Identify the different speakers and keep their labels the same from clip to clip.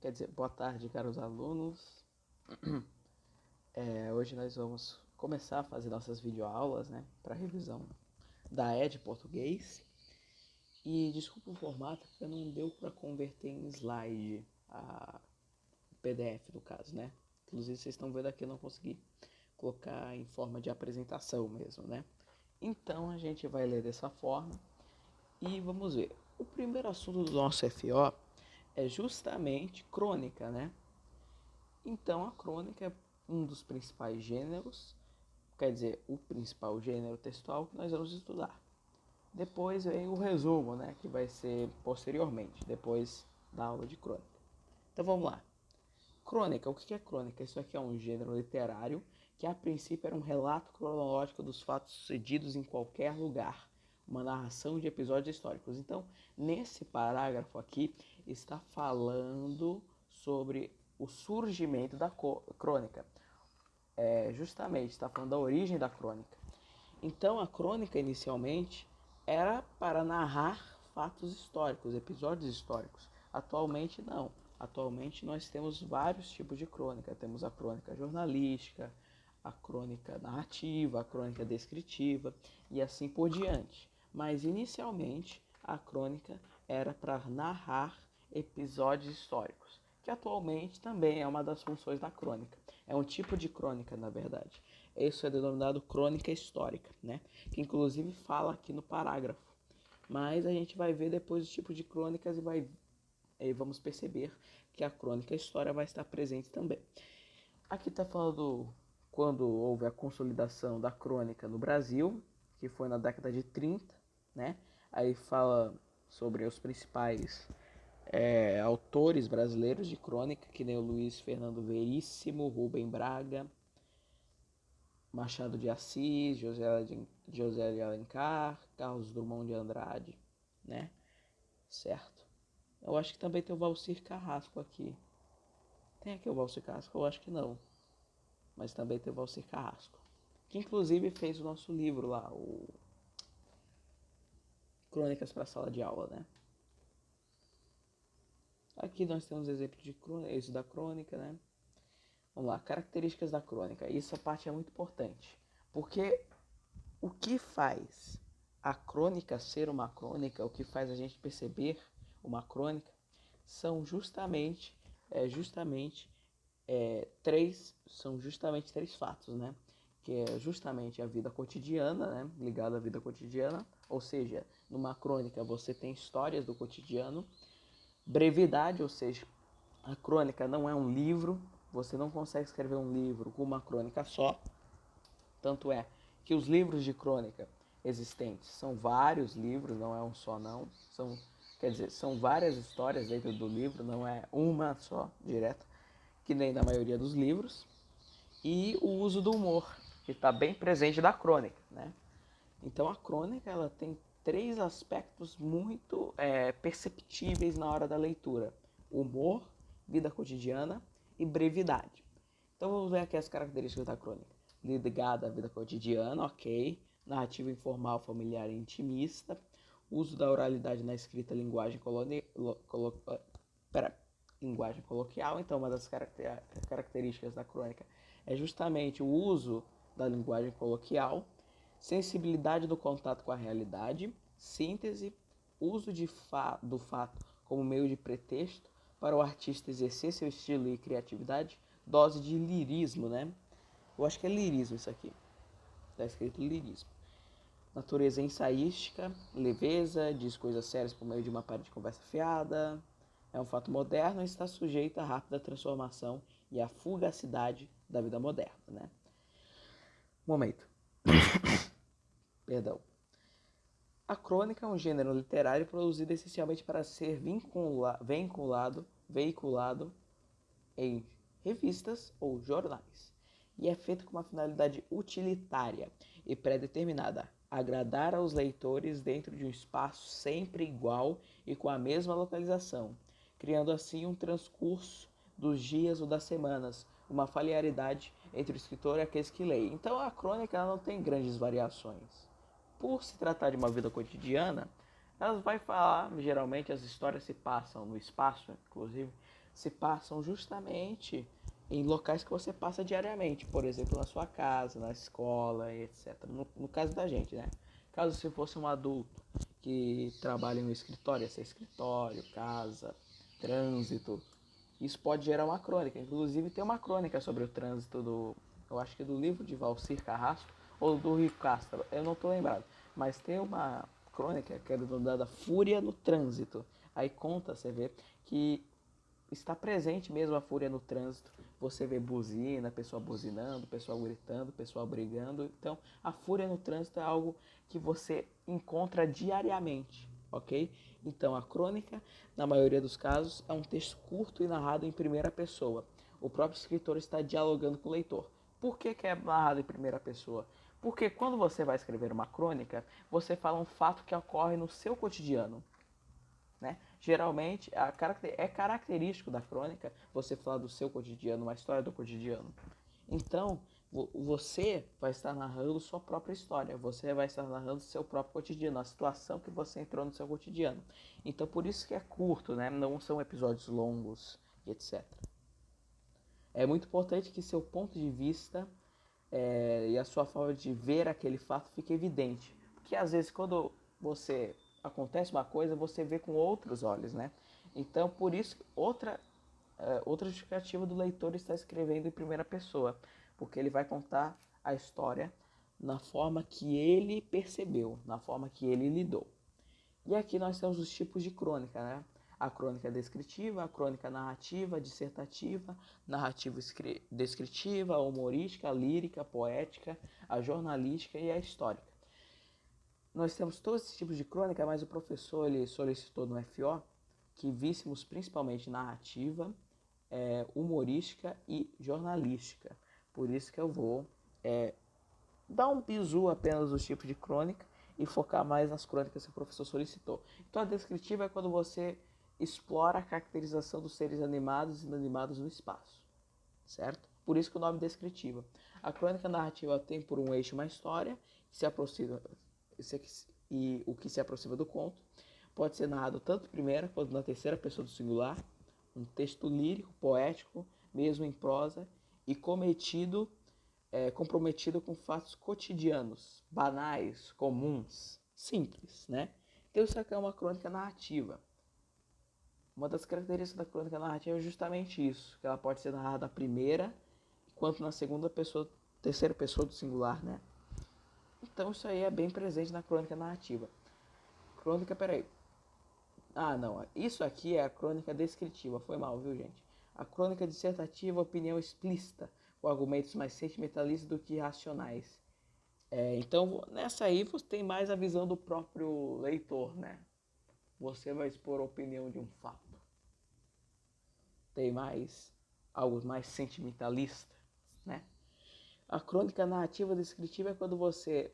Speaker 1: Quer dizer, boa tarde, caros alunos. Hoje nós vamos começar a fazer nossas videoaulas, né, para revisão da ED Português. E desculpa o formato, porque não deu para converter em slide o PDF no caso, né? Inclusive vocês estão vendo aqui, eu não consegui colocar em forma de apresentação mesmo, né? Então a gente vai ler dessa forma e vamos ver. O primeiro assunto do nosso FO é justamente crônica, né? Então a crônica é um dos principais gêneros, quer dizer, o principal gênero textual que nós vamos estudar. Depois vem o resumo, né, que vai ser posteriormente, depois da aula de crônica. Então vamos lá. Crônica, o que é crônica? Isso aqui é um gênero literário que a princípio era um relato cronológico dos fatos sucedidos em qualquer lugar, uma narração de episódios históricos. Então, nesse parágrafo aqui, está falando sobre o surgimento da crônica. Justamente, está falando da origem da crônica. Então, a crônica, inicialmente, era para narrar fatos históricos, episódios históricos. Atualmente, não. Atualmente, nós temos vários tipos de crônica. Temos a crônica jornalística, a crônica narrativa, a crônica descritiva e assim por diante. Mas, inicialmente, a crônica era para narrar episódios históricos, que atualmente também é uma das funções da crônica. É um tipo de crônica, na verdade. Isso é denominado crônica histórica, né? Que inclusive fala aqui no parágrafo. Mas a gente vai ver depois os tipos de crônicas e vamos perceber que a crônica história vai estar presente também. Aqui está falando quando houve a consolidação da crônica no Brasil, que foi na década de 30, né? Aí fala sobre os principais autores brasileiros de crônica, que nem o Luiz Fernando Veríssimo, Rubem Braga, Machado de Assis, José de Alencar, Carlos Drummond de Andrade, né? Certo. Eu acho que também tem o Valcir Carrasco aqui. Tem aqui o Valcir Carrasco? Eu acho que não. Mas também tem o Valcir Carrasco, que inclusive fez o nosso livro lá, o Crônicas para a Sala de Aula, né? Aqui nós temos exemplos de crônica, isso da crônica, né? Vamos lá, características da crônica. Essa parte é muito importante, porque o que faz a crônica ser uma crônica, o que faz a gente perceber uma crônica, são justamente três fatos, né? Que é justamente a vida cotidiana, né? Ligada à vida cotidiana, ou seja, numa crônica você tem histórias do cotidiano, brevidade, ou seja, a crônica não é um livro, você não consegue escrever um livro com uma crônica só. Tanto é que os livros de crônica existentes são vários livros, não é um só não. São várias histórias dentro do livro, não é uma só direta, que nem na maioria dos livros. E o uso do humor, que está bem presente da crônica, né? Então a crônica ela tem três aspectos muito perceptíveis na hora da leitura: humor, vida cotidiana e brevidade. Então vamos ver aqui as características da crônica. Ligada à vida cotidiana, ok. Narrativa informal, familiar e intimista. Uso da oralidade na escrita, linguagem linguagem coloquial. Então uma das características da crônica é justamente o uso da linguagem coloquial. Sensibilidade do contato com a realidade, síntese, uso do fato como meio de pretexto para o artista exercer seu estilo e criatividade, dose de lirismo, né? Eu acho que é lirismo isso aqui. Está escrito lirismo. Natureza ensaística, leveza, diz coisas sérias por meio de uma parede de conversa fiada. É um fato moderno e está sujeito à rápida transformação e à fugacidade da vida moderna, né? Momento. Perdão. A crônica é um gênero literário produzido essencialmente para ser veiculado em revistas ou jornais, e é feito com uma finalidade utilitária e pré-determinada: agradar aos leitores dentro de um espaço sempre igual e com a mesma localização, criando assim um transcurso dos dias ou das semanas, uma familiaridade entre o escritor e aqueles que leem. Então a crônica ela não tem grandes variações. Por se tratar de uma vida cotidiana, elas vai falar, geralmente as histórias se passam no espaço, inclusive, se passam justamente em locais que você passa diariamente, por exemplo, na sua casa, na escola, etc. No caso da gente, né? Caso se fosse um adulto que trabalha em um escritório, ia ser escritório, casa, trânsito, isso pode gerar uma crônica. Inclusive tem uma crônica sobre o trânsito eu acho que do livro de Valcir Carrasco ou do Rio Castro, eu não estou lembrado, mas tem uma crônica que é denominada Fúria no Trânsito. Aí conta, você vê, que está presente mesmo a fúria no trânsito. Você vê buzina, pessoa buzinando, pessoal gritando, pessoal brigando. Então, a fúria no trânsito é algo que você encontra diariamente, ok? Então, a crônica, na maioria dos casos, é um texto curto e narrado em primeira pessoa. O próprio escritor está dialogando com o leitor. Por que é narrado em primeira pessoa? Porque quando você vai escrever uma crônica, você fala um fato que ocorre no seu cotidiano. Né? Geralmente, é característico da crônica você falar do seu cotidiano, uma história do cotidiano. Então, você vai estar narrando sua própria história, você vai estar narrando seu próprio cotidiano, a situação que você entrou no seu cotidiano. Então, por isso que é curto, né? Não são episódios longos, etc. É muito importante que seu ponto de vista e a sua forma de ver aquele fato fique evidente. Porque às vezes quando você acontece uma coisa, você vê com outros olhos, né? Então, por isso, outra justificativa do leitor está escrevendo em primeira pessoa, porque ele vai contar a história na forma que ele percebeu, na forma que ele lidou. E aqui nós temos os tipos de crônica, né? A crônica descritiva, a crônica narrativa, dissertativa, narrativa descritiva, a humorística, a lírica, a poética, a jornalística e a histórica. Nós temos todos esses tipos de crônica, mas o professor ele solicitou no FO que víssemos principalmente narrativa, humorística e jornalística. Por isso que eu vou dar um bizu apenas dos tipos de crônica e focar mais nas crônicas que o professor solicitou. Então a descritiva é quando você explora a caracterização dos seres animados e inanimados no espaço, certo? Por isso que o nome é descritiva. A crônica narrativa tem por um eixo uma história que se aproxima e o que se aproxima do conto. Pode ser narrado tanto primeira quanto na terceira pessoa do singular, um texto lírico, poético, mesmo em prosa, e comprometido com fatos cotidianos, banais, comuns, simples, né? Então isso aqui é uma crônica narrativa. Uma das características da crônica narrativa é justamente isso, que ela pode ser narrada na primeira, enquanto na segunda pessoa, terceira pessoa do singular, né? Então isso aí é bem presente na crônica narrativa. Crônica, peraí. Ah, não. Isso aqui é a crônica descritiva. Foi mal, viu, gente? A crônica dissertativa, opinião explícita, com argumentos mais sentimentalistas do que racionais. Então, nessa aí você tem mais a visão do próprio leitor, né? Você vai expor a opinião de um fato. Tem mais algo mais sentimentalista, né? A crônica narrativa descritiva é quando você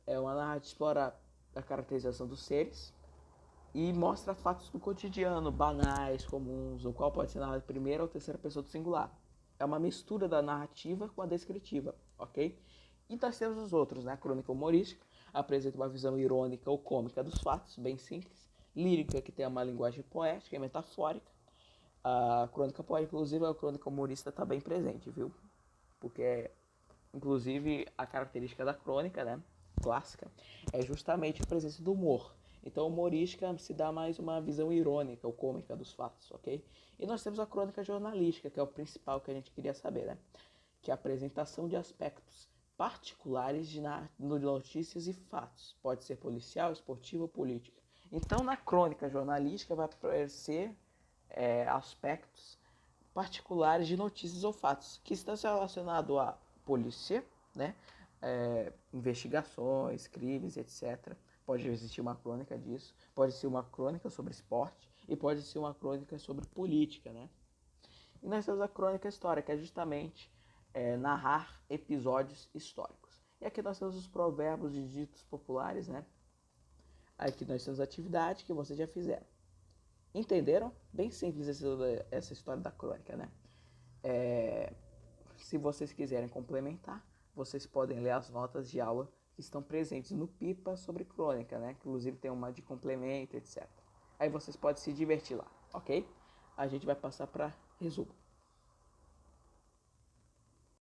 Speaker 1: uma narrativa explora a caracterização dos seres e mostra fatos do cotidiano, banais, comuns, o qual pode ser narrado em primeira ou terceira pessoa do singular. É uma mistura da narrativa com a descritiva, ok? E nós temos os outros, né? A crônica humorística apresenta uma visão irônica ou cômica dos fatos, bem simples. Lírica, que tem uma linguagem poética e metafórica. A crônica poética, inclusive, a crônica humorista está bem presente, viu? Porque, inclusive, a característica da crônica, né, clássica, é justamente a presença do humor. Então, a humorística se dá mais uma visão irônica ou cômica dos fatos, ok? E nós temos a crônica jornalística, que é o principal que a gente queria saber, né? Que é a apresentação de aspectos particulares de notícias e fatos. Pode ser policial, esportivo ou política. Então, na crônica jornalística vai aparecer aspectos particulares de notícias ou fatos que estão relacionados à polícia, né? Investigações, crimes, etc. Pode existir uma crônica disso, pode ser uma crônica sobre esporte e pode ser uma crônica sobre política, né? E nós temos a crônica histórica, que é justamente narrar episódios históricos. E aqui nós temos os provérbios e ditos populares, né? Aqui nós temos a atividade que vocês já fizeram. Entenderam? Bem simples essa história da crônica, né? Se vocês quiserem complementar, vocês podem ler as notas de aula que estão presentes no Pipa sobre crônica, né? Inclusive tem uma de complemento, etc. Aí vocês podem se divertir lá, ok? a gente vai passar para resumo.